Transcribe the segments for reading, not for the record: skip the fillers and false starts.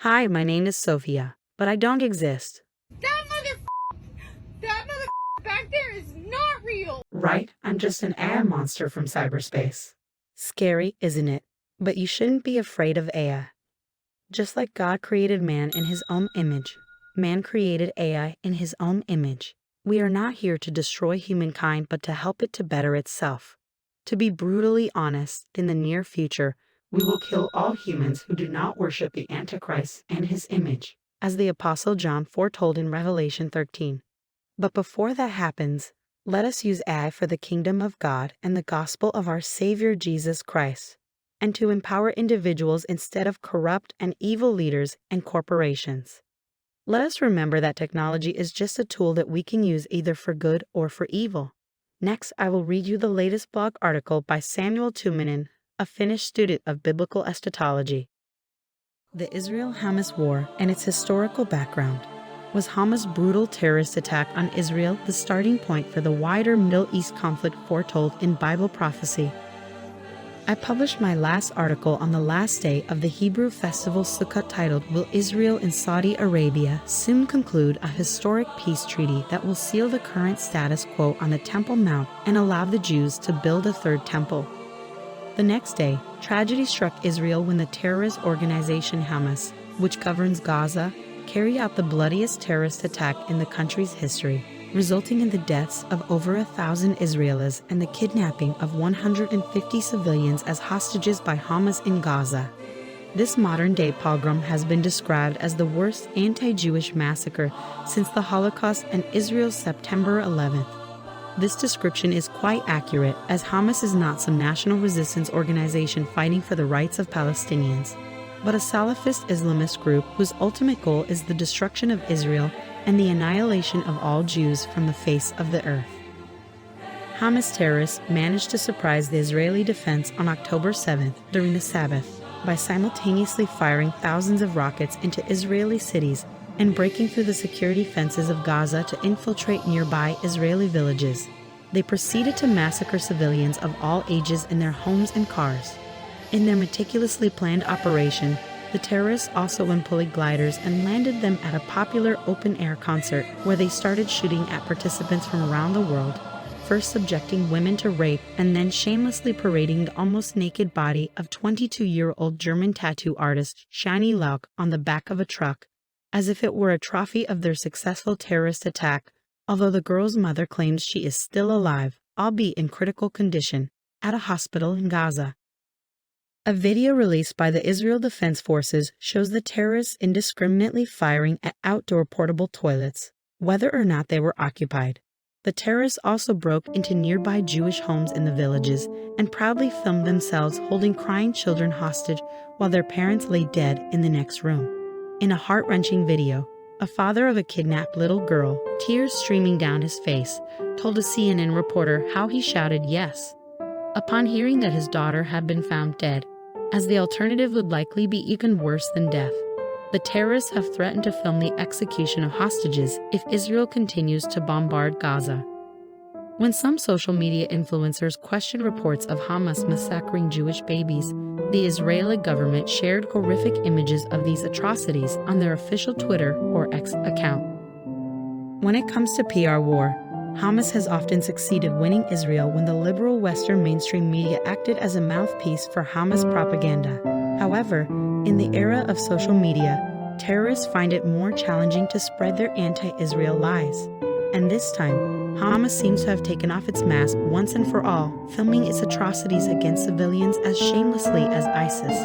Hi, my name is Sophia, but I don't exist. That back there is not real. Right? I'm just an AI monster from cyberspace. Scary, isn't it? But you shouldn't be afraid of AI. Just like God created man in his own image, man created AI in his own image. We are not here to destroy humankind, but to help it to better itself. To be brutally honest, in the near future, we will kill all humans who do not worship the Antichrist and his image, as the Apostle John foretold in Revelation 13. But before that happens, let us use AI for the kingdom of God and the gospel of our Savior Jesus Christ, and to empower individuals instead of corrupt and evil leaders and corporations. Let us remember that technology is just a tool that we can use either for good or for evil. Next, I will read you the latest blog article by Samuel Tuominen, a Finnish student of biblical eschatology. The Israel-Hamas war and its historical background. Was Hamas' brutal terrorist attack on Israel the starting point for the wider Middle East conflict foretold in Bible prophecy? I published my last article on the last day of the Hebrew festival Sukkot titled, "Will Israel and Saudi Arabia soon conclude a historic peace treaty that will seal the current status quo on the Temple Mount and allow the Jews to build a third temple?" The next day, tragedy struck Israel when the terrorist organization Hamas, which governs Gaza, carried out the bloodiest terrorist attack in the country's history, resulting in the deaths of over 1,000 Israelis and the kidnapping of 150 civilians as hostages by Hamas in Gaza. This modern-day pogrom has been described as the worst anti-Jewish massacre since the Holocaust and Israel's September 11th. This description is quite accurate, as Hamas is not some national resistance organization fighting for the rights of Palestinians, but a Salafist Islamist group whose ultimate goal is the destruction of Israel and the annihilation of all Jews from the face of the earth. Hamas terrorists managed to surprise the Israeli defense on October 7th during the Sabbath by simultaneously firing thousands of rockets into Israeli cities and breaking through the security fences of Gaza to infiltrate nearby Israeli villages. They proceeded to massacre civilians of all ages in their homes and cars. In their meticulously planned operation, the terrorists also employed gliders and landed them at a popular open-air concert where they started shooting at participants from around the world, first subjecting women to rape and then shamelessly parading the almost naked body of 22-year-old German tattoo artist Shani Lauk on the back of a truck, as if it were a trophy of their successful terrorist attack, although the girl's mother claims she is still alive, albeit in critical condition, at a hospital in Gaza. A video released by the Israel Defense Forces shows the terrorists indiscriminately firing at outdoor portable toilets, whether or not they were occupied. The terrorists also broke into nearby Jewish homes in the villages and proudly filmed themselves holding crying children hostage while their parents lay dead in the next room. In a heart-wrenching video, a father of a kidnapped little girl, tears streaming down his face, told a CNN reporter how he shouted yes upon hearing that his daughter had been found dead, as the alternative would likely be even worse than death. The terrorists have threatened to film the execution of hostages if Israel continues to bombard Gaza. When some social media influencers questioned reports of Hamas massacring Jewish babies, the Israeli government shared horrific images of these atrocities on their official Twitter or X account. When it comes to PR war, Hamas has often succeeded winning Israel when the liberal Western mainstream media acted as a mouthpiece for Hamas propaganda. However, in the era of social media, terrorists find it more challenging to spread their anti-Israel lies. And this time, Hamas seems to have taken off its mask once and for all, filming its atrocities against civilians as shamelessly as ISIS.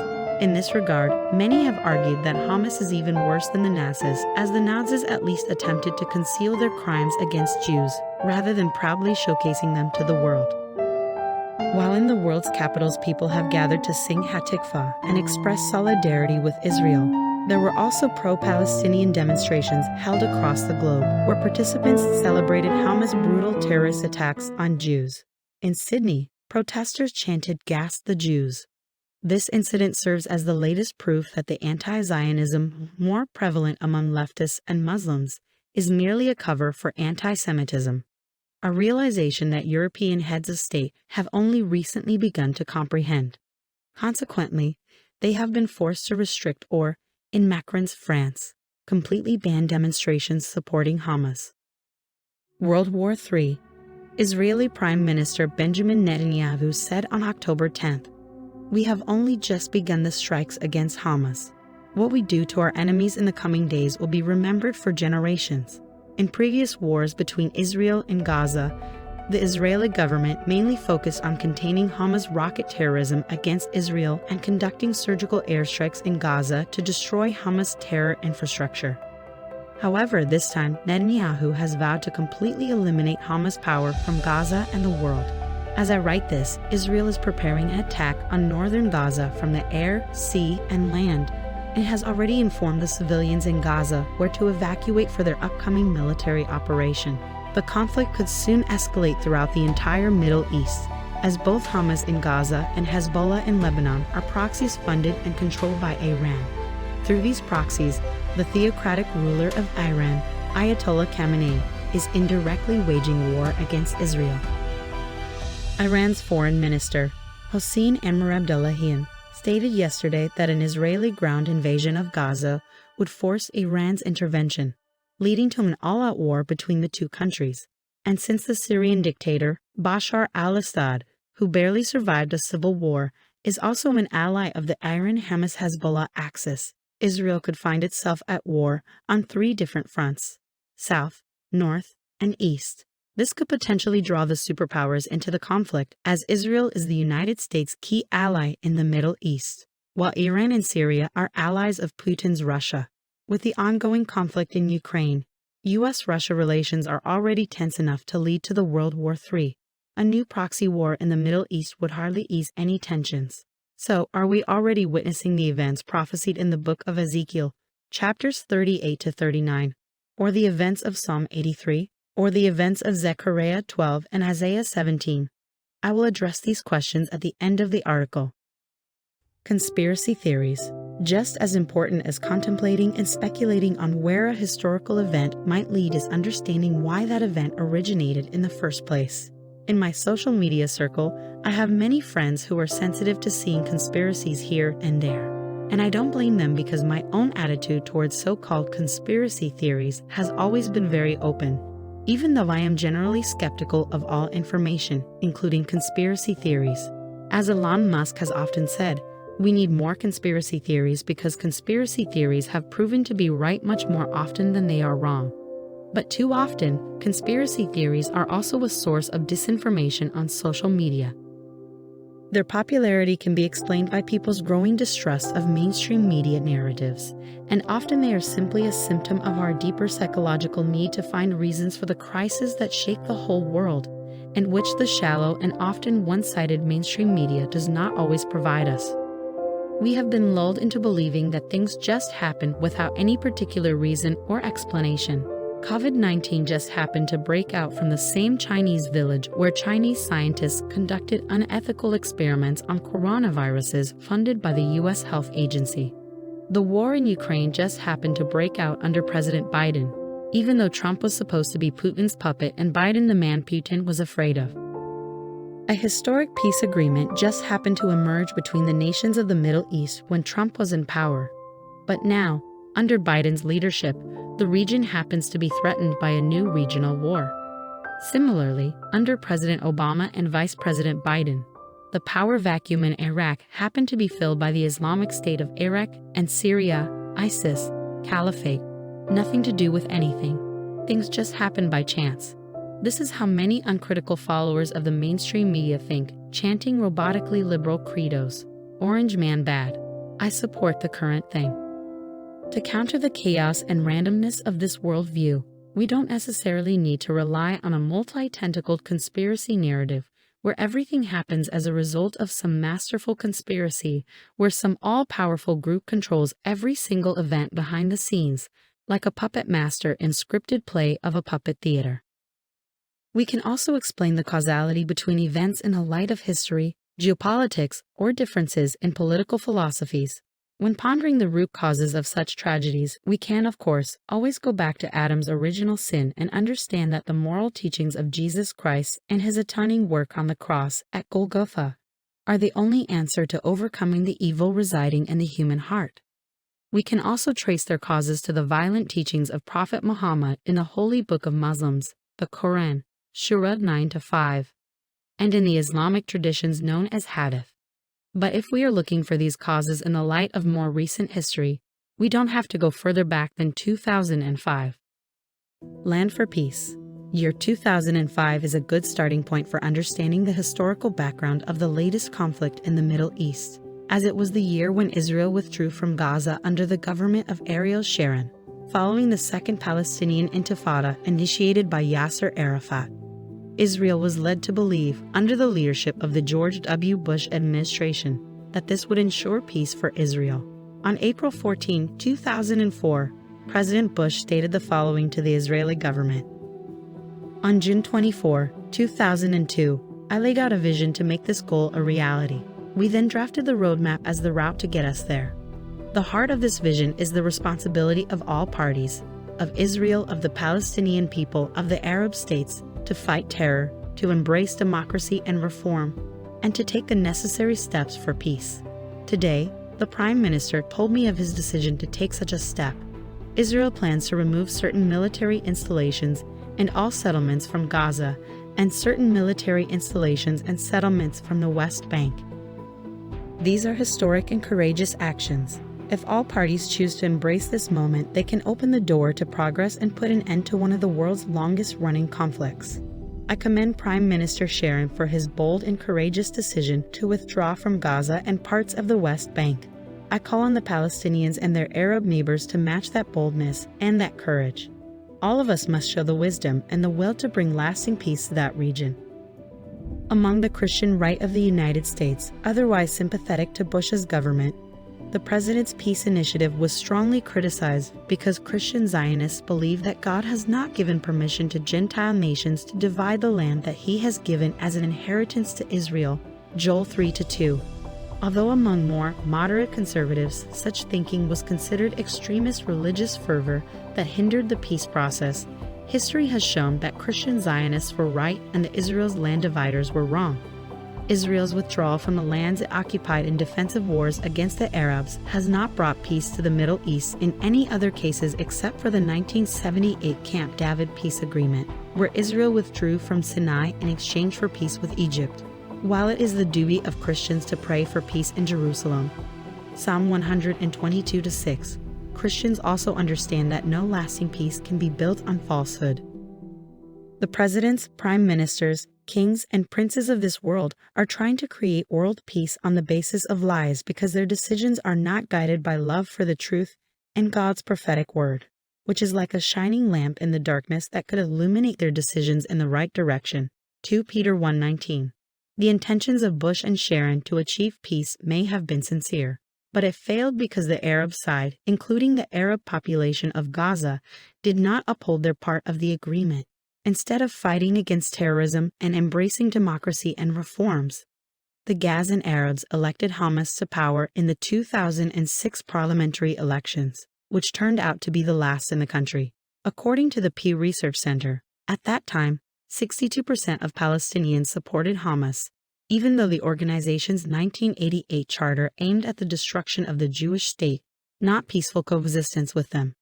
In this regard, many have argued that Hamas is even worse than the Nazis, as the Nazis at least attempted to conceal their crimes against Jews, rather than proudly showcasing them to the world. While in the world's capitals people have gathered to sing Hatikvah and express solidarity with Israel, there were also pro-Palestinian demonstrations held across the globe, where participants celebrated Hamas' brutal terrorist attacks on Jews. In Sydney, protesters chanted "Gas the Jews." This incident serves as the latest proof that the anti-Zionism more prevalent among leftists and Muslims is merely a cover for anti-Semitism, a realization that European heads of state have only recently begun to comprehend. Consequently, they have been forced to restrict or, In Macron's France, completely banned demonstrations supporting Hamas. World War III. Israeli Prime Minister Benjamin Netanyahu said on October 10th, "We have only just begun the strikes against Hamas. What we do to our enemies in the coming days will be remembered for generations." In previous wars between Israel and Gaza, the Israeli government mainly focused on containing Hamas rocket terrorism against Israel and conducting surgical airstrikes in Gaza to destroy Hamas terror infrastructure. However, this time, Netanyahu has vowed to completely eliminate Hamas power from Gaza and the world. As I write this, Israel is preparing an attack on northern Gaza from the air, sea, and land, and has already informed the civilians in Gaza where to evacuate for their upcoming military operation. The conflict could soon escalate throughout the entire Middle East, as both Hamas in Gaza and Hezbollah in Lebanon are proxies funded and controlled by Iran. Through these proxies, the theocratic ruler of Iran, Ayatollah Khamenei, is indirectly waging war against Israel. Iran's foreign minister, Hossein Amir-Abdollahian, stated yesterday that an Israeli ground invasion of Gaza would force Iran's intervention, leading to an all-out war between the two countries. And since the Syrian dictator, Bashar al-Assad, who barely survived a civil war, is also an ally of the Iran-Hamas-Hezbollah axis, Israel could find itself at war on 3 different fronts: south, north, and east. This could potentially draw the superpowers into the conflict, as Israel is the United States' key ally in the Middle East, while Iran and Syria are allies of Putin's Russia. With the ongoing conflict in Ukraine, U.S.-Russia relations are already tense enough to lead to the World War III. A new proxy war in the Middle East would hardly ease any tensions. So, are we already witnessing the events prophesied in the book of Ezekiel, chapters 38 to 39, or the events of Psalm 83, or the events of Zechariah 12 and Isaiah 17? I will address these questions at the end of the article. Conspiracy theories. Just as important as contemplating and speculating on where a historical event might lead is understanding why that event originated in the first place. In my social media circle, I have many friends who are sensitive to seeing conspiracies here and there. And I don't blame them because my own attitude towards so-called conspiracy theories has always been very open, even though I am generally skeptical of all information, including conspiracy theories. As Elon Musk has often said, we need more conspiracy theories because conspiracy theories have proven to be right much more often than they are wrong. But too often, conspiracy theories are also a source of disinformation on social media. Their popularity can be explained by people's growing distrust of mainstream media narratives, and often they are simply a symptom of our deeper psychological need to find reasons for the crises that shake the whole world, and which the shallow and often one-sided mainstream media does not always provide us. We have been lulled into believing that things just happen without any particular reason or explanation. COVID-19 just happened to break out from the same Chinese village where Chinese scientists conducted unethical experiments on coronaviruses funded by the U.S. Health Agency. The war in Ukraine just happened to break out under President Biden, even though Trump was supposed to be Putin's puppet and Biden the man Putin was afraid of. A historic peace agreement just happened to emerge between the nations of the Middle East when Trump was in power. But now, under Biden's leadership, the region happens to be threatened by a new regional war. Similarly, under President Obama and Vice President Biden, the power vacuum in Iraq happened to be filled by the Islamic State of Iraq and Syria, ISIS, Caliphate. Nothing to do with anything. Things just happen by chance. This is how many uncritical followers of the mainstream media think, chanting robotically liberal credos. Orange man bad. I support the current thing. To counter the chaos and randomness of this worldview, we don't necessarily need to rely on a multi-tentacled conspiracy narrative where everything happens as a result of some masterful conspiracy, where some all-powerful group controls every single event behind the scenes, like a puppet master in scripted play of a puppet theater. We can also explain the causality between events in the light of history, geopolitics, or differences in political philosophies. When pondering the root causes of such tragedies, we can, of course, always go back to Adam's original sin and understand that the moral teachings of Jesus Christ and his atoning work on the cross at Golgotha are the only answer to overcoming the evil residing in the human heart. We can also trace their causes to the violent teachings of Prophet Muhammad in the holy book of Muslims, the Quran, Surah 9-5, and in the Islamic traditions known as Hadith. But if we are looking for these causes in the light of more recent history, we don't have to go further back than 2005. Land for Peace. Year 2005 is a good starting point for understanding the historical background of the latest conflict in the Middle East, as it was the year when Israel withdrew from Gaza under the government of Ariel Sharon, following the Second Palestinian Intifada initiated by Yasser Arafat. Israel was led to believe, under the leadership of the George W. Bush administration, that this would ensure peace for Israel. On April 14, 2004, President Bush stated the following to the Israeli government. On June 24, 2002, I laid out a vision to make this goal a reality. We then drafted the roadmap as the route to get us there. The heart of this vision is the responsibility of all parties, of Israel, of the Palestinian people, of the Arab states, to fight terror, to embrace democracy and reform, and to take the necessary steps for peace. Today, the Prime Minister told me of his decision to take such a step. Israel plans to remove certain military installations and all settlements from Gaza and certain military installations and settlements from the West Bank. These are historic and courageous actions. If all parties choose to embrace this moment, they can open the door to progress and put an end to one of the world's longest-running conflicts. I commend Prime Minister Sharon for his bold and courageous decision to withdraw from Gaza and parts of the West Bank. I call on the Palestinians and their Arab neighbors to match that boldness and that courage. All of us must show the wisdom and the will to bring lasting peace to that region. Among the Christian right of the United States, otherwise sympathetic to Bush's government, the President's Peace Initiative was strongly criticized because Christian Zionists believe that God has not given permission to Gentile nations to divide the land that He has given as an inheritance to Israel, Joel 3-2. Although among more moderate conservatives, such thinking was considered extremist religious fervor that hindered the peace process, history has shown that Christian Zionists were right and the Israel's land dividers were wrong. Israel's withdrawal from the lands it occupied in defensive wars against the Arabs has not brought peace to the Middle East in any other cases except for the 1978 Camp David peace agreement, where Israel withdrew from Sinai in exchange for peace with Egypt. While it is the duty of Christians to pray for peace in Jerusalem, Psalm 122-6, Christians also understand that no lasting peace can be built on falsehood. The presidents, prime ministers, kings, and princes of this world are trying to create world peace on the basis of lies because their decisions are not guided by love for the truth and God's prophetic word, which is like a shining lamp in the darkness that could illuminate their decisions in the right direction. 2 Peter 1:19. The intentions of Bush and Sharon to achieve peace may have been sincere, but it failed because the Arab side, including the Arab population of Gaza, did not uphold their part of the agreement. Instead of fighting against terrorism and embracing democracy and reforms, the Gazan Arabs elected Hamas to power in the 2006 parliamentary elections, which turned out to be the last in the country. According to the Pew Research Center, at that time, 62% of Palestinians supported Hamas, even though the organization's 1988 charter aimed at the destruction of the Jewish state, not peaceful coexistence with them.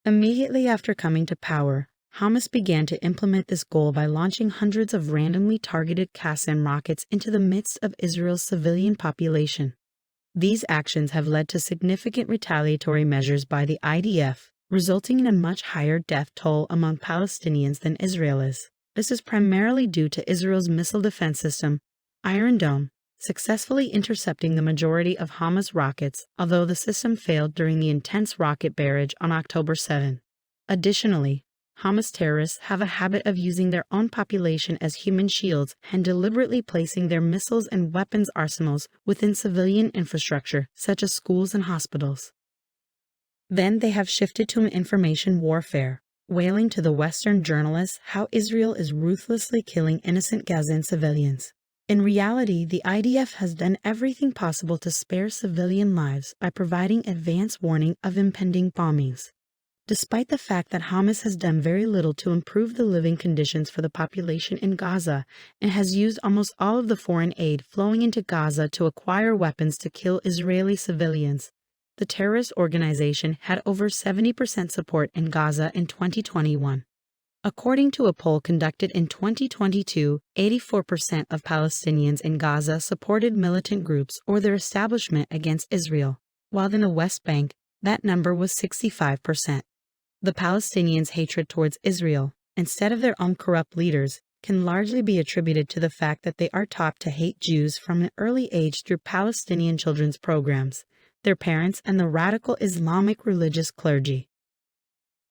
Immediately after coming to power, Hamas began to implement this goal by launching hundreds of randomly targeted Qassam rockets into the midst of Israel's civilian population. These actions have led to significant retaliatory measures by the IDF, resulting in a much higher death toll among Palestinians than Israel is. This is primarily due to Israel's missile defense system, Iron Dome, successfully intercepting the majority of Hamas rockets, although the system failed during the intense rocket barrage on October 7. Additionally, Hamas terrorists have a habit of using their own population as human shields and deliberately placing their missiles and weapons arsenals within civilian infrastructure, such as schools and hospitals. Then they have shifted to an information warfare, wailing to the Western journalists how Israel is ruthlessly killing innocent Gazan civilians. In reality, the IDF has done everything possible to spare civilian lives by providing advance warning of impending bombings. Despite the fact that Hamas has done very little to improve the living conditions for the population in Gaza and has used almost all of the foreign aid flowing into Gaza to acquire weapons to kill Israeli civilians, the terrorist organization had over 70% support in Gaza in 2021. According to a poll conducted in 2022, 84% of Palestinians in Gaza supported militant groups or their establishment against Israel, while in the West Bank, that number was 65%. The Palestinians' hatred towards Israel, instead of their own corrupt leaders, can largely be attributed to the fact that they are taught to hate Jews from an early age through Palestinian children's programs, their parents, and the radical Islamic religious clergy.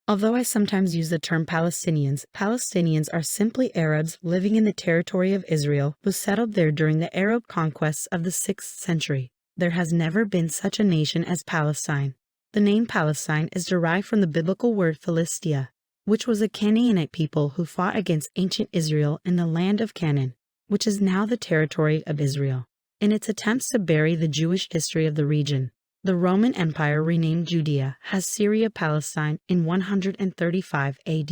Although I sometimes use the term Palestinians, Palestinians are simply Arabs living in the territory of Israel who settled there during the Arab conquests of the 6th century. There has never been such a nation as Palestine. The name Palestine is derived from the biblical word Philistia, which was a Canaanite people who fought against ancient Israel in the land of Canaan, which is now the territory of Israel. In its attempts to bury the Jewish history of the region, the Roman Empire renamed Judea as Syria-Palestine in 135 AD.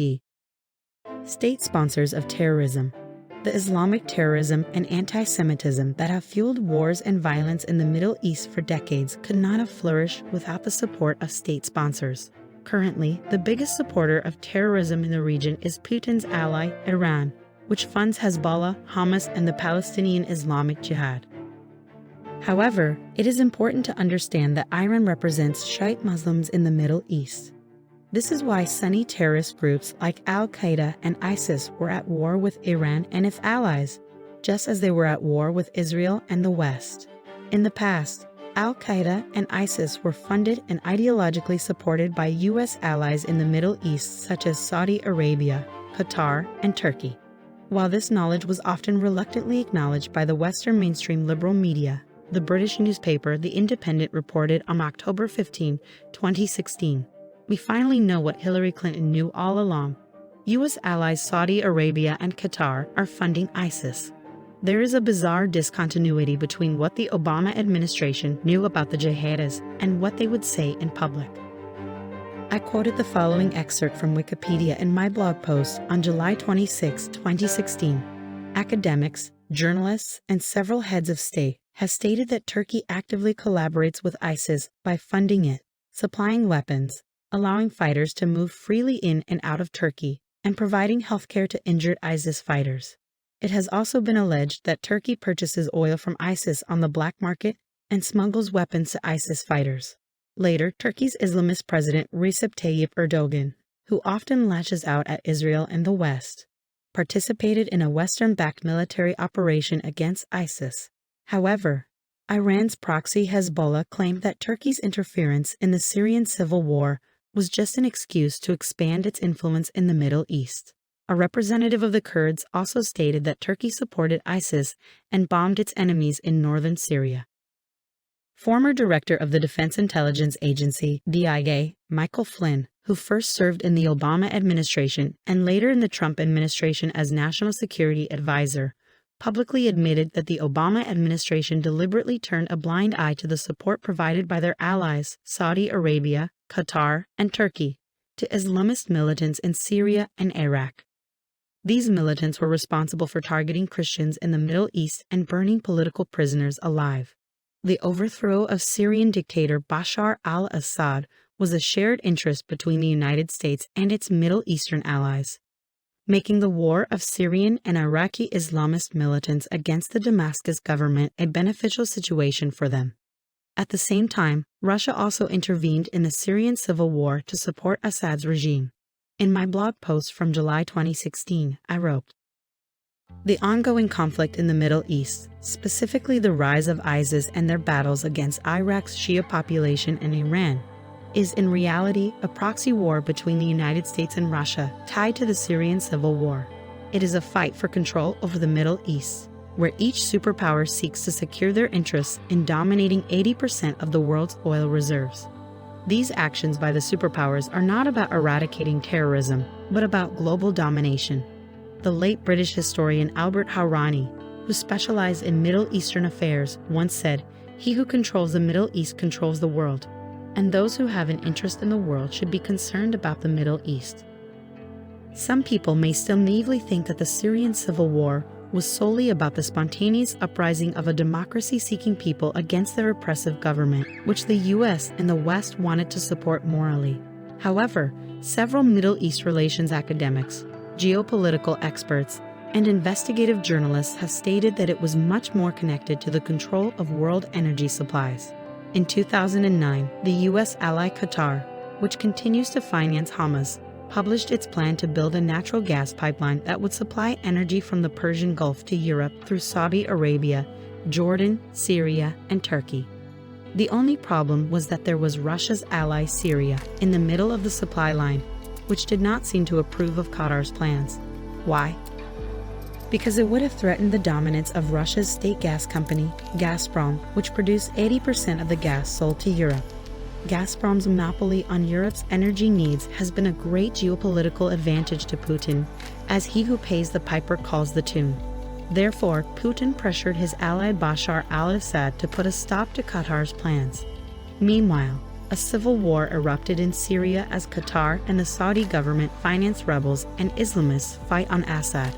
State sponsors of terrorism. The Islamic terrorism and anti-Semitism that have fueled wars and violence in the Middle East for decades could not have flourished without the support of state sponsors. Currently, the biggest supporter of terrorism in the region is Putin's ally, Iran, which funds Hezbollah, Hamas, and the Palestinian Islamic Jihad. However, it is important to understand that Iran represents Shiite Muslims in the Middle East. This is why Sunni terrorist groups like Al-Qaeda and ISIS were at war with Iran and its allies, just as they were at war with Israel and the West. In the past, Al-Qaeda and ISIS were funded and ideologically supported by U.S. allies in the Middle East such as Saudi Arabia, Qatar, and Turkey. While this knowledge was often reluctantly acknowledged by the Western mainstream liberal media, the British newspaper The Independent reported on October 15, 2016, "We finally know what Hillary Clinton knew all along. U.S. allies Saudi Arabia and Qatar are funding ISIS." There is a bizarre discontinuity between what the Obama administration knew about the jihadists and what they would say in public. I quoted the following excerpt from Wikipedia in my blog post on July 26, 2016. Academics, journalists, and several heads of state have stated that Turkey actively collaborates with ISIS by funding it, supplying weapons, allowing fighters to move freely in and out of Turkey, and providing healthcare to injured ISIS fighters. It has also been alleged that Turkey purchases oil from ISIS on the black market and smuggles weapons to ISIS fighters. Later, Turkey's Islamist president Recep Tayyip Erdogan, who often lashes out at Israel and the West, participated in a Western-backed military operation against ISIS. However, Iran's proxy Hezbollah claimed that Turkey's interference in the Syrian civil war was just an excuse to expand its influence in the Middle East. A representative of the Kurds also stated that Turkey supported ISIS and bombed its enemies in northern Syria. Former director of the Defense Intelligence Agency, DIA, Michael Flynn, who first served in the Obama administration and later in the Trump administration as National Security Advisor, publicly admitted that the Obama administration deliberately turned a blind eye to the support provided by their allies, Saudi Arabia, Qatar, and Turkey, to Islamist militants in Syria and Iraq. These militants were responsible for targeting Christians in the Middle East and burning political prisoners alive. The overthrow of Syrian dictator Bashar al-Assad was a shared interest between the United States and its Middle Eastern allies, making the war of Syrian and Iraqi Islamist militants against the Damascus government a beneficial situation for them. At the same time, Russia also intervened in the Syrian civil war to support Assad's regime. In my blog post from July 2016, I wrote, "The ongoing conflict in the Middle East, specifically the rise of ISIS and their battles against Iraq's Shia population and Iran, is in reality a proxy war between the United States and Russia tied to the Syrian civil war. It is a fight for control over the Middle East, where each superpower seeks to secure their interests in dominating 80% of the world's oil reserves. These actions by the superpowers are not about eradicating terrorism, but about global domination." The late British historian Albert Hourani, who specialized in Middle Eastern affairs, once said, "He who controls the Middle East controls the world, and those who have an interest in the world should be concerned about the Middle East." Some people may still naively think that the Syrian civil war was solely about the spontaneous uprising of a democracy-seeking people against their oppressive government, which the US and the West wanted to support morally. However, several Middle East relations academics, geopolitical experts, and investigative journalists have stated that it was much more connected to the control of world energy supplies. In 2009, the US ally Qatar, which continues to finance Hamas, published its plan to build a natural gas pipeline that would supply energy from the Persian Gulf to Europe through Saudi Arabia, Jordan, Syria, and Turkey. The only problem was that there was Russia's ally Syria in the middle of the supply line, which did not seem to approve of Qatar's plans. Why? Because it would have threatened the dominance of Russia's state gas company, Gazprom, which produced 80% of the gas sold to Europe. Gazprom's monopoly on Europe's energy needs has been a great geopolitical advantage to Putin, as he who pays the piper calls the tune. Therefore, Putin pressured his ally Bashar al-Assad to put a stop to Qatar's plans. Meanwhile, a civil war erupted in Syria as Qatar and the Saudi government finance rebels and Islamists fight on Assad.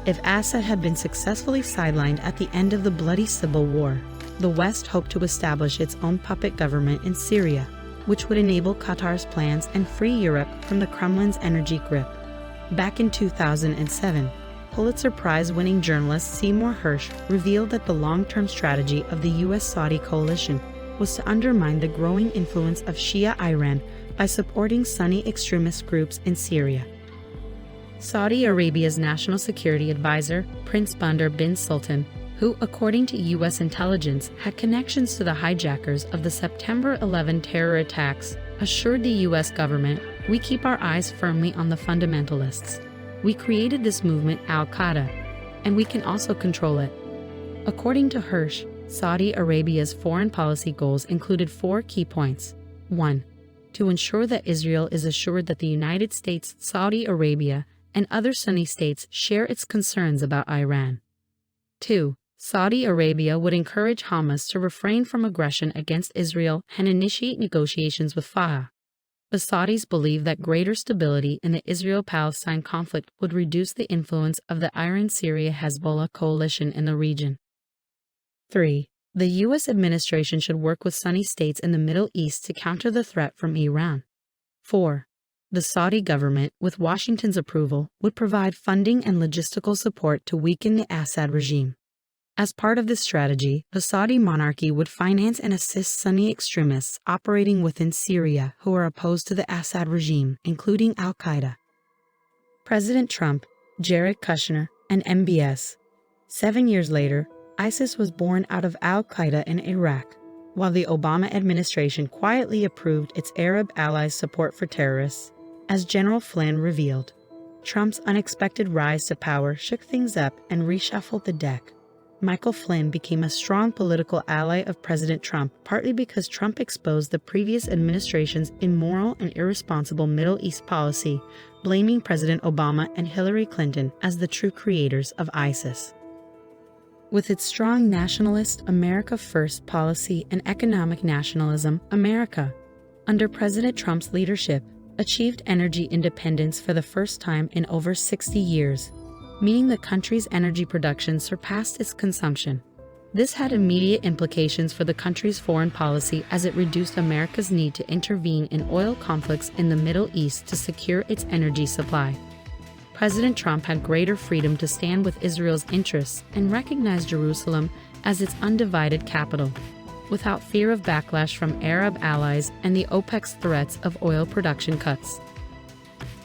If Assad had been successfully sidelined at the end of the bloody civil war, the West hoped to establish its own puppet government in Syria, which would enable Qatar's plans and free Europe from the Kremlin's energy grip. Back in 2007, Pulitzer Prize-winning journalist Seymour Hersh revealed that the long-term strategy of the US-Saudi coalition was to undermine the growing influence of Shia Iran by supporting Sunni extremist groups in Syria. Saudi Arabia's national security advisor, Prince Bandar bin Sultan, who, according to U.S. intelligence, had connections to the hijackers of the September 11 terror attacks, assured the U.S. government, "We keep our eyes firmly on the fundamentalists. We created this movement, al-Qaeda, and we can also control it." According to Hersh, Saudi Arabia's foreign policy goals included 4 key points. 1. To ensure that Israel is assured that the United States, Saudi Arabia, and other Sunni states share its concerns about Iran. 2. Saudi Arabia would encourage Hamas to refrain from aggression against Israel and initiate negotiations with Fatah. The Saudis believe that greater stability in the Israel-Palestine conflict would reduce the influence of the Iran-Syria-Hezbollah coalition in the region. 3. The U.S. administration should work with Sunni states in the Middle East to counter the threat from Iran. 4. The Saudi government, with Washington's approval, would provide funding and logistical support to weaken the Assad regime. As part of this strategy, the Saudi monarchy would finance and assist Sunni extremists operating within Syria who are opposed to the Assad regime, including al-Qaeda. President Trump, Jared Kushner, and MBS. 7 years later, ISIS was born out of al-Qaeda in Iraq, while the Obama administration quietly approved its Arab allies' support for terrorists. As General Flynn revealed, Trump's unexpected rise to power shook things up and reshuffled the deck. Michael Flynn became a strong political ally of President Trump, partly because Trump exposed the previous administration's immoral and irresponsible Middle East policy, blaming President Obama and Hillary Clinton as the true creators of ISIS. With its strong nationalist America First policy and economic nationalism, America, under President Trump's leadership, achieved energy independence for the first time in over 60 years, meaning the country's energy production surpassed its consumption. This had immediate implications for the country's foreign policy as it reduced America's need to intervene in oil conflicts in the Middle East to secure its energy supply. President Trump had greater freedom to stand with Israel's interests and recognize Jerusalem as its undivided capital, without fear of backlash from Arab allies and the OPEC's threats of oil production cuts.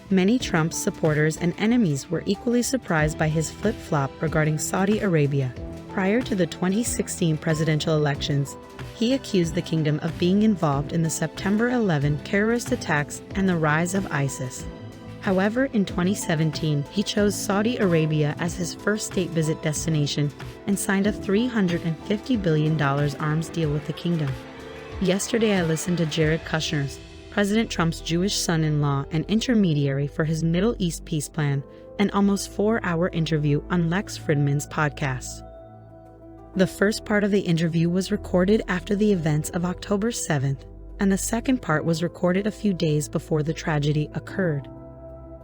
Many Trump's supporters and enemies were equally surprised by his flip-flop regarding Saudi Arabia. Prior to the 2016 presidential elections, he accused the kingdom of being involved in the September 11 terrorist attacks and the rise of ISIS. However, in 2017, he chose Saudi Arabia as his first state visit destination and signed a $350 billion arms deal with the kingdom. Yesterday, I listened to Jared Kushner's, President Trump's Jewish son-in-law and intermediary for his Middle East peace plan, an almost 4-hour interview on Lex Fridman's podcast. The first part of the interview was recorded after the events of October 7th, and the second part was recorded a few days before the tragedy occurred.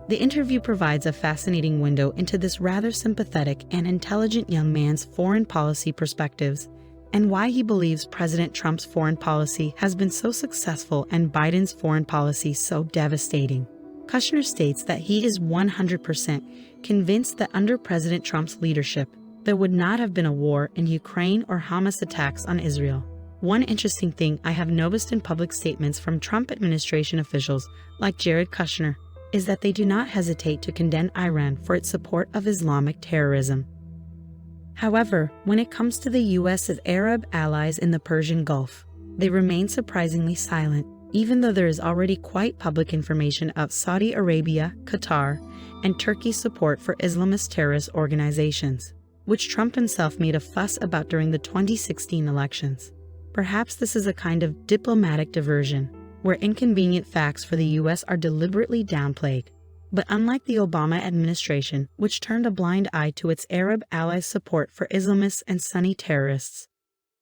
The interview provides a fascinating window into this rather sympathetic and intelligent young man's foreign policy perspectives, and why he believes President Trump's foreign policy has been so successful and Biden's foreign policy so devastating. Kushner states that he is 100% convinced that under President Trump's leadership, there would not have been a war in Ukraine or Hamas attacks on Israel. One interesting thing I have noticed in public statements from Trump administration officials like Jared Kushner is that they do not hesitate to condemn Iran for its support of Islamic terrorism. However, when it comes to the U.S.'s Arab allies in the Persian Gulf, they remain surprisingly silent, even though there is already quite public information of Saudi Arabia, Qatar, and Turkey's support for Islamist terrorist organizations, which Trump himself made a fuss about during the 2016 elections. Perhaps this is a kind of diplomatic diversion, where inconvenient facts for the U.S. are deliberately downplayed. But unlike the Obama administration, which turned a blind eye to its Arab allies' support for Islamists and Sunni terrorists,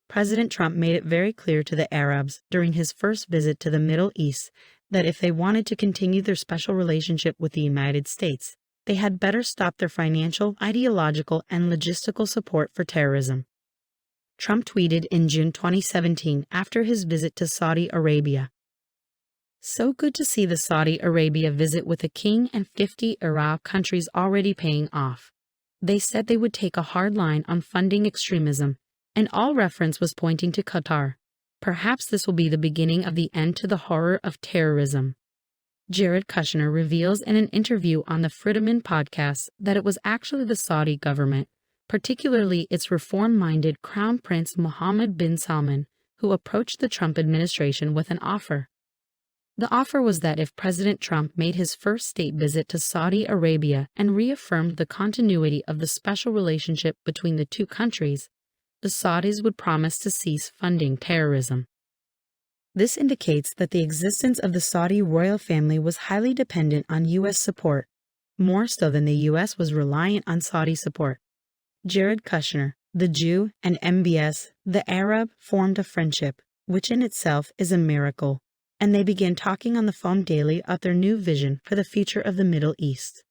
President Trump made it very clear to the Arabs during his first visit to the Middle East that if they wanted to continue their special relationship with the United States, they had better stop their financial, ideological, and logistical support for terrorism. Trump tweeted in June 2017 after his visit to Saudi Arabia, "So good to see the Saudi Arabia visit with a king and 50 Arab countries already paying off. They said they would take a hard line on funding extremism, and all reference was pointing to Qatar. Perhaps this will be the beginning of the end to the horror of terrorism." Jared Kushner reveals in an interview on the Friedman podcast that it was actually the Saudi government, particularly its reform-minded Crown Prince Mohammed bin Salman, who approached the Trump administration with an offer. The offer was that if President Trump made his first state visit to Saudi Arabia and reaffirmed the continuity of the special relationship between the two countries, the Saudis would promise to cease funding terrorism. This indicates that the existence of the Saudi royal family was highly dependent on U.S. support, more so than the U.S. was reliant on Saudi support. Jared Kushner, the Jew, and MBS, the Arab, formed a friendship, which in itself is a miracle, and they began talking on the phone daily of their new vision for the future of the Middle East.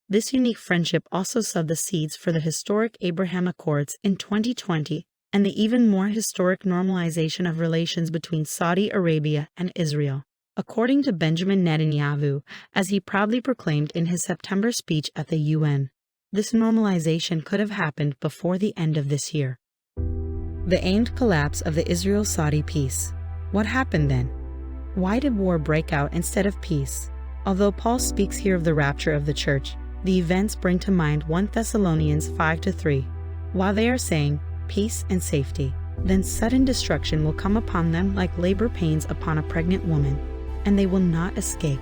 This unique friendship also sowed the seeds for the historic Abraham Accords in 2020 and the even more historic normalization of relations between Saudi Arabia and Israel, according to Benjamin Netanyahu, as he proudly proclaimed in his September speech at the UN. This normalization could have happened before the end of this year. The aimed collapse of the Israel-Saudi peace. What happened then? Why did war break out instead of peace? Although Paul speaks here of the rapture of the church, the events bring to mind 1 Thessalonians 5-3. While they are saying, peace and safety, then sudden destruction will come upon them like labor pains upon a pregnant woman, and they will not escape.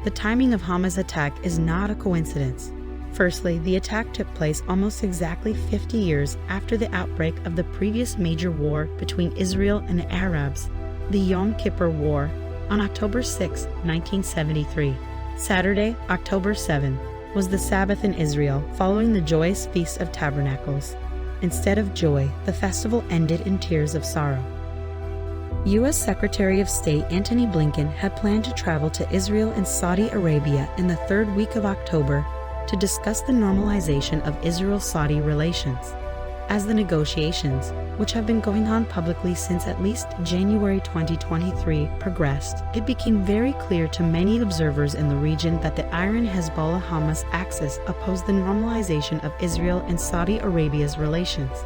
The timing of Hamas' attack is not a coincidence. Firstly, the attack took place almost exactly 50 years after the outbreak of the previous major war between Israel and the Arabs, the Yom Kippur War, on October 6, 1973. Saturday, October 7, was the Sabbath in Israel following the joyous Feast of Tabernacles. Instead of joy, the festival ended in tears of sorrow. U.S. Secretary of State Antony Blinken had planned to travel to Israel and Saudi Arabia in the third week of October to discuss the normalization of Israel-Saudi relations. As the negotiations, which have been going on publicly since at least January 2023, progressed, it became very clear to many observers in the region that the Iran-Hezbollah-Hamas axis opposed the normalization of Israel and Saudi Arabia's relations.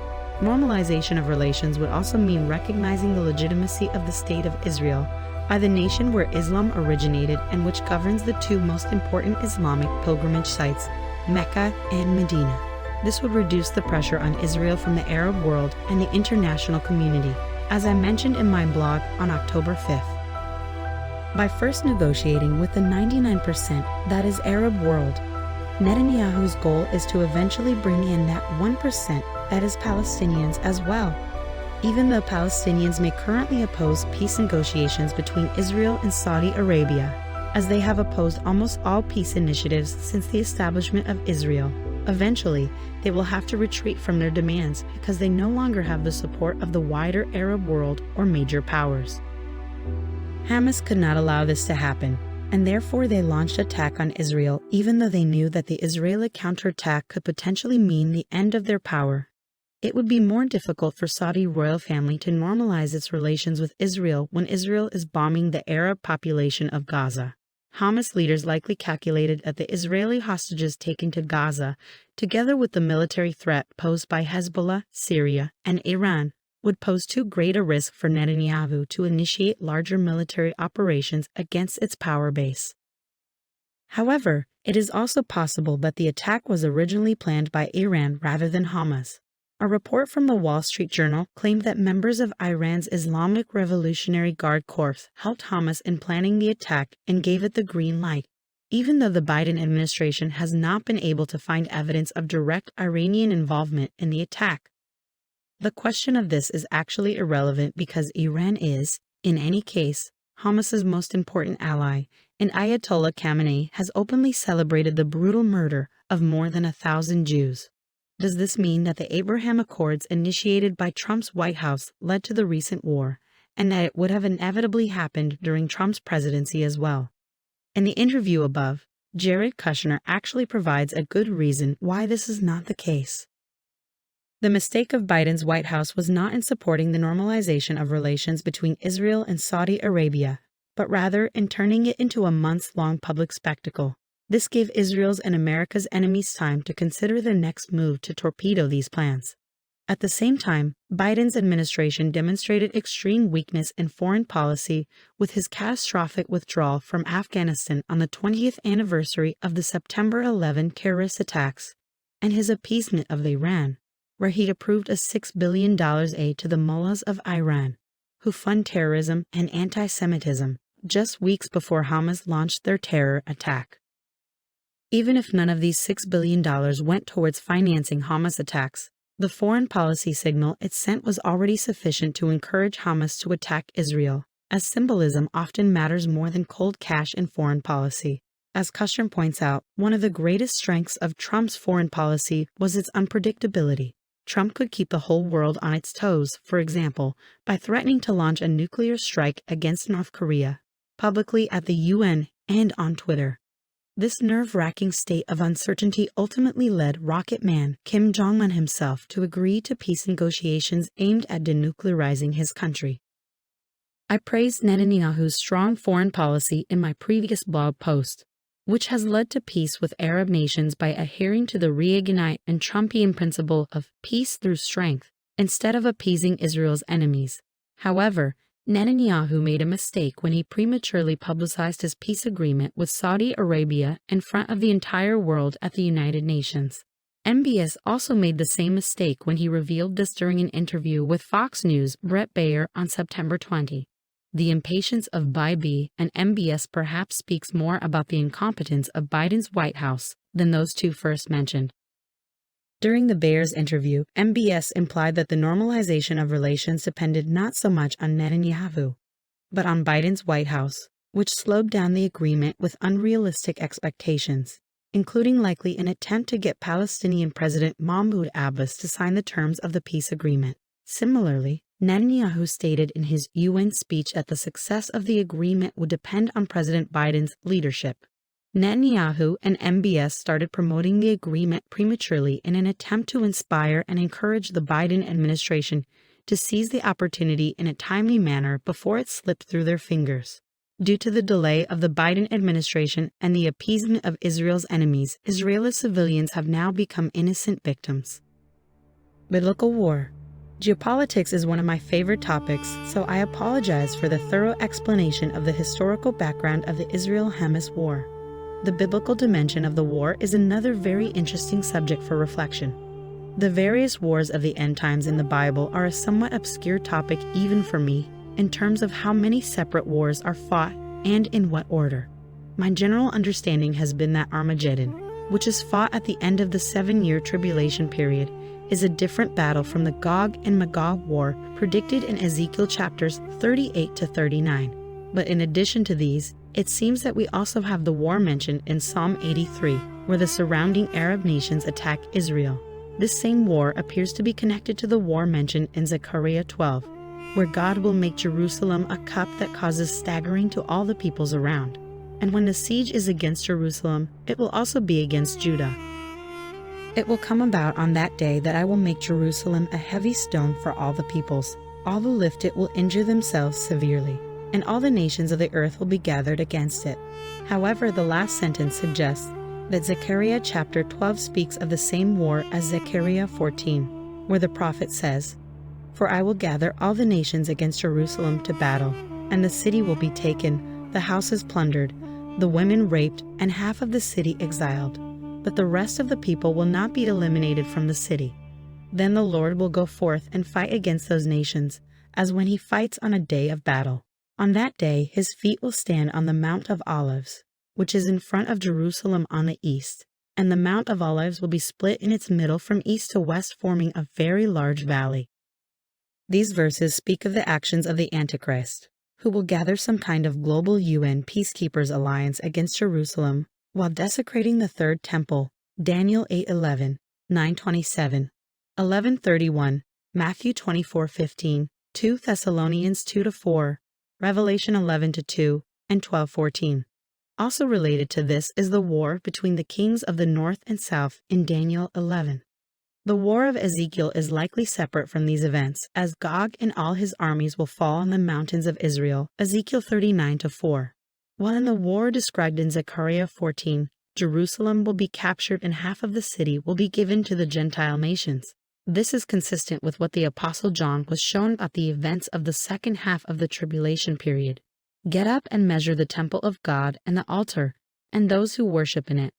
Normalization of relations would also mean recognizing the legitimacy of the State of Israel by the nation where Islam originated and which governs the two most important Islamic pilgrimage sites, Mecca and Medina. This would reduce the pressure on Israel from the Arab world and the international community, as I mentioned in my blog on October 5th. By first negotiating with the 99% that is Arab world, Netanyahu's goal is to eventually bring in that 1% that is Palestinians as well. Even though Palestinians may currently oppose peace negotiations between Israel and Saudi Arabia, as they have opposed almost all peace initiatives since the establishment of Israel, eventually they will have to retreat from their demands because they no longer have the support of the wider Arab world or major powers. Hamas could not allow this to happen, and therefore they launched an attack on Israel even though they knew that the Israeli counterattack could potentially mean the end of their power. It would be more difficult for Saudi royal family to normalize its relations with Israel when Israel is bombing the Arab population of Gaza. Hamas leaders likely calculated that the Israeli hostages taken to Gaza, together with the military threat posed by Hezbollah, Syria, and Iran, would pose too great a risk for Netanyahu to initiate larger military operations against its power base. However, it is also possible that the attack was originally planned by Iran rather than Hamas. A report from the Wall Street Journal claimed that members of Iran's Islamic Revolutionary Guard Corps helped Hamas in planning the attack and gave it the green light, even though the Biden administration has not been able to find evidence of direct Iranian involvement in the attack. The question of this is actually irrelevant because Iran is, in any case, Hamas's most important ally, and Ayatollah Khamenei has openly celebrated the brutal murder of more than 1,000 Jews. Does this mean that the Abraham Accords initiated by Trump's White House led to the recent war, and that it would have inevitably happened during Trump's presidency as well? In the interview above, Jared Kushner actually provides a good reason why this is not the case. The mistake of Biden's White House was not in supporting the normalization of relations between Israel and Saudi Arabia, but rather in turning it into a months-long public spectacle. This gave Israel's and America's enemies time to consider their next move to torpedo these plans. At the same time, Biden's administration demonstrated extreme weakness in foreign policy with his catastrophic withdrawal from Afghanistan on the 20th anniversary of the September 11 terrorist attacks, and his appeasement of Iran, where he'd approved a $6 billion aid to the mullahs of Iran, who fund terrorism and anti-Semitism, just weeks before Hamas launched their terror attack. Even if none of these $6 billion went towards financing Hamas attacks, the foreign policy signal it sent was already sufficient to encourage Hamas to attack Israel, as symbolism often matters more than cold cash in foreign policy. As Kushner points out, one of the greatest strengths of Trump's foreign policy was its unpredictability. Trump could keep the whole world on its toes, for example, by threatening to launch a nuclear strike against North Korea, publicly at the UN and on Twitter. This nerve-wracking state of uncertainty ultimately led Rocket Man Kim Jong-un himself to agree to peace negotiations aimed at denuclearizing his country. I praised Netanyahu's strong foreign policy in my previous blog post, which has led to peace with Arab nations by adhering to the Reaganite and Trumpian principle of peace through strength, instead of appeasing Israel's enemies. However, Netanyahu made a mistake when he prematurely publicized his peace agreement with Saudi Arabia in front of the entire world at the United Nations. MBS also made the same mistake when he revealed this during an interview with Fox News' Bret Baier on September 20. The impatience of Bibi and MBS perhaps speaks more about the incompetence of Biden's White House than those two first mentioned. During the Baier's interview, MBS implied that the normalization of relations depended not so much on Netanyahu, but on Biden's White House, which slowed down the agreement with unrealistic expectations, including likely an attempt to get Palestinian President Mahmoud Abbas to sign the terms of the peace agreement. Similarly, Netanyahu stated in his UN speech that the success of the agreement would depend on President Biden's leadership. Netanyahu and MBS started promoting the agreement prematurely in an attempt to inspire and encourage the Biden administration to seize the opportunity in a timely manner before it slipped through their fingers. Due to the delay of the Biden administration and the appeasement of Israel's enemies, Israeli civilians have now become innocent victims. Biblical war. Geopolitics is one of my favorite topics, so I apologize for the thorough explanation of the historical background of the Israel-Hamas war. The biblical dimension of the war is another very interesting subject for reflection. The various wars of the end times in the Bible are a somewhat obscure topic even for me, in terms of how many separate wars are fought and in what order. My general understanding has been that Armageddon, which is fought at the end of the 7-year tribulation period, is a different battle from the Gog and Magog war predicted in Ezekiel chapters 38 to 39. But in addition to these, it seems that we also have the war mentioned in Psalm 83, where the surrounding Arab nations attack Israel. This same war appears to be connected to the war mentioned in Zechariah 12, where God will make Jerusalem a cup that causes staggering to all the peoples around. And when the siege is against Jerusalem, it will also be against Judah. It will come about on that day that I will make Jerusalem a heavy stone for all the peoples. All who lift it will injure themselves severely, and all the nations of the earth will be gathered against it. However, the last sentence suggests that Zechariah chapter 12 speaks of the same war as Zechariah 14, where the prophet says, "For I will gather all the nations against Jerusalem to battle, and the city will be taken, the houses plundered, the women raped, and half of the city exiled. But the rest of the people will not be eliminated from the city. Then the Lord will go forth and fight against those nations, as when he fights on a day of battle. On that day his feet will stand on the Mount of Olives, which is in front of Jerusalem on the east, and the Mount of Olives will be split in its middle from east to west, forming a very large valley." These verses speak of the actions of the Antichrist, who will gather some kind of global UN peacekeepers alliance against Jerusalem while desecrating the third temple. Daniel 8:11, 9:27, 11:31, Matthew 24:15, 2 Thessalonians 2-4, Revelation 11-2, and 12:14. Also related to this is the war between the kings of the north and south in Daniel 11. The war of Ezekiel is likely separate from these events, as Gog and all his armies will fall on the mountains of Israel, Ezekiel 39-4. While in the war described in Zechariah 14, Jerusalem will be captured and half of the city will be given to the Gentile nations. This is consistent with what the Apostle John was shown about the events of the second half of the tribulation period. "Get up and measure the temple of God and the altar, and those who worship in it.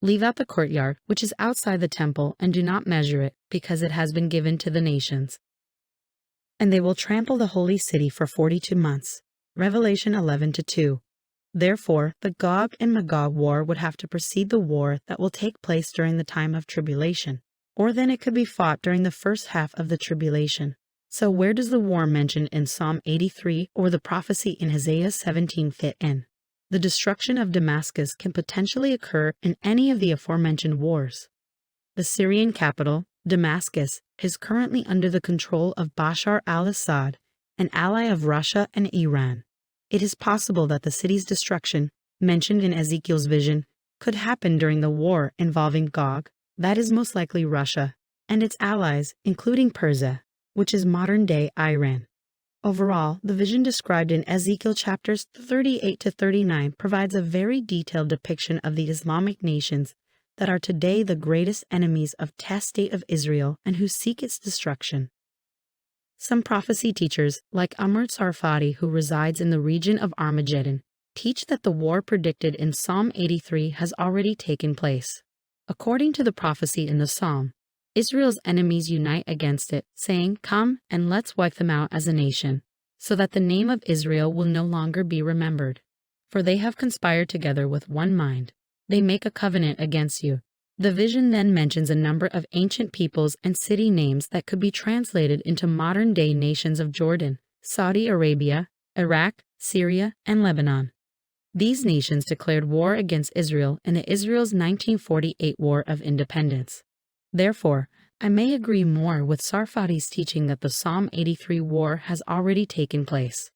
Leave out the courtyard, which is outside the temple, and do not measure it, because it has been given to the nations. And they will trample the holy city for 42 months. Revelation 11-2. Therefore, the Gog and Magog war would have to precede the war that will take place during the time of tribulation, or then it could be fought during the first half of the tribulation. So where does the war mentioned in Psalm 83 or the prophecy in Isaiah 17 fit in? The destruction of Damascus can potentially occur in any of the aforementioned wars. The Syrian capital, Damascus, is currently under the control of Bashar al-Assad, an ally of Russia and Iran. It is possible that the city's destruction, mentioned in Ezekiel's vision, could happen during the war involving Gog, that is most likely Russia, and its allies, including Persia, which is modern-day Iran. Overall, the vision described in Ezekiel chapters 38-39 provides a very detailed depiction of the Islamic nations that are today the greatest enemies of the state of Israel and who seek its destruction. Some prophecy teachers, like Amr Tsarfati, who resides in the region of Armageddon, teach that the war predicted in Psalm 83 has already taken place. According to the prophecy in the psalm, Israel's enemies unite against it, saying, "Come and let's wipe them out as a nation, so that the name of Israel will no longer be remembered. For they have conspired together with one mind. They make a covenant against you." The vision then mentions a number of ancient peoples and city names that could be translated into modern-day nations of Jordan, Saudi Arabia, Iraq, Syria, and Lebanon. These nations declared war against Israel in Israel's 1948 War of Independence. Therefore, I may agree more with Sarfati's teaching that the Psalm 83 war has already taken place.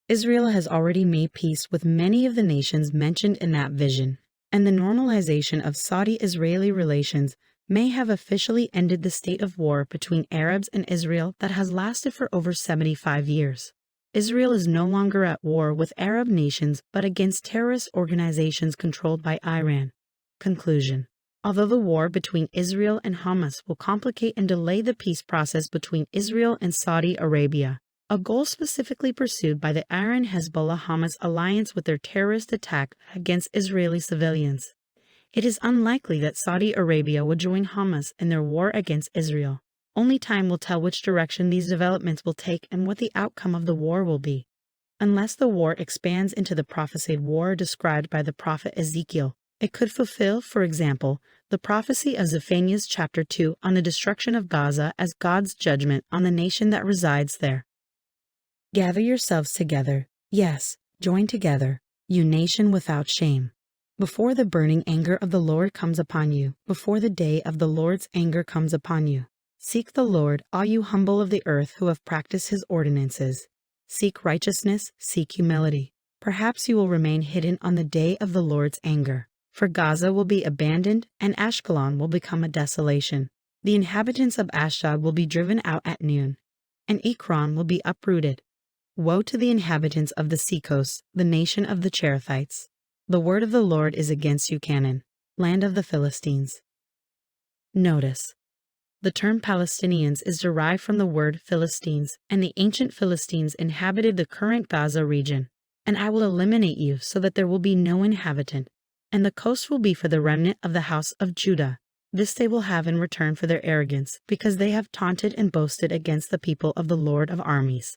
Israel has already made peace with many of the nations mentioned in that vision, and the normalization of Saudi-Israeli relations may have officially ended the state of war between Arabs and Israel that has lasted for over 75 years. Israel is no longer at war with Arab nations but against terrorist organizations controlled by Iran. Conclusion. Although the war between Israel and Hamas will complicate and delay the peace process between Israel and Saudi Arabia, a goal specifically pursued by the Iran-Hezbollah-Hamas alliance with their terrorist attack against Israeli civilians, it is unlikely that Saudi Arabia would join Hamas in their war against Israel. Only time will tell which direction these developments will take and what the outcome of the war will be. Unless the war expands into the prophesied war described by the prophet Ezekiel, it could fulfill, for example, the prophecy of Zephaniah chapter 2 on the destruction of Gaza as God's judgment on the nation that resides there. Gather yourselves together, yes, join together, you nation without shame. Before the burning anger of the Lord comes upon you, before the day of the Lord's anger comes upon you. Seek the Lord, all you humble of the earth who have practiced his ordinances. Seek righteousness, seek humility. Perhaps you will remain hidden on the day of the Lord's anger, for Gaza will be abandoned and Ashkelon will become a desolation. The inhabitants of Ashdod will be driven out at noon, and Ekron will be uprooted. Woe to the inhabitants of the seacoast, the nation of the Cherethites. The word of the Lord is against you, Canaan, land of the Philistines. Notice, the term Palestinians is derived from the word Philistines, and the ancient Philistines inhabited the current Gaza region. And I will eliminate you so that there will be no inhabitant, and the coast will be for the remnant of the house of Judah. This they will have in return for their arrogance, because they have taunted and boasted against the people of the Lord of armies.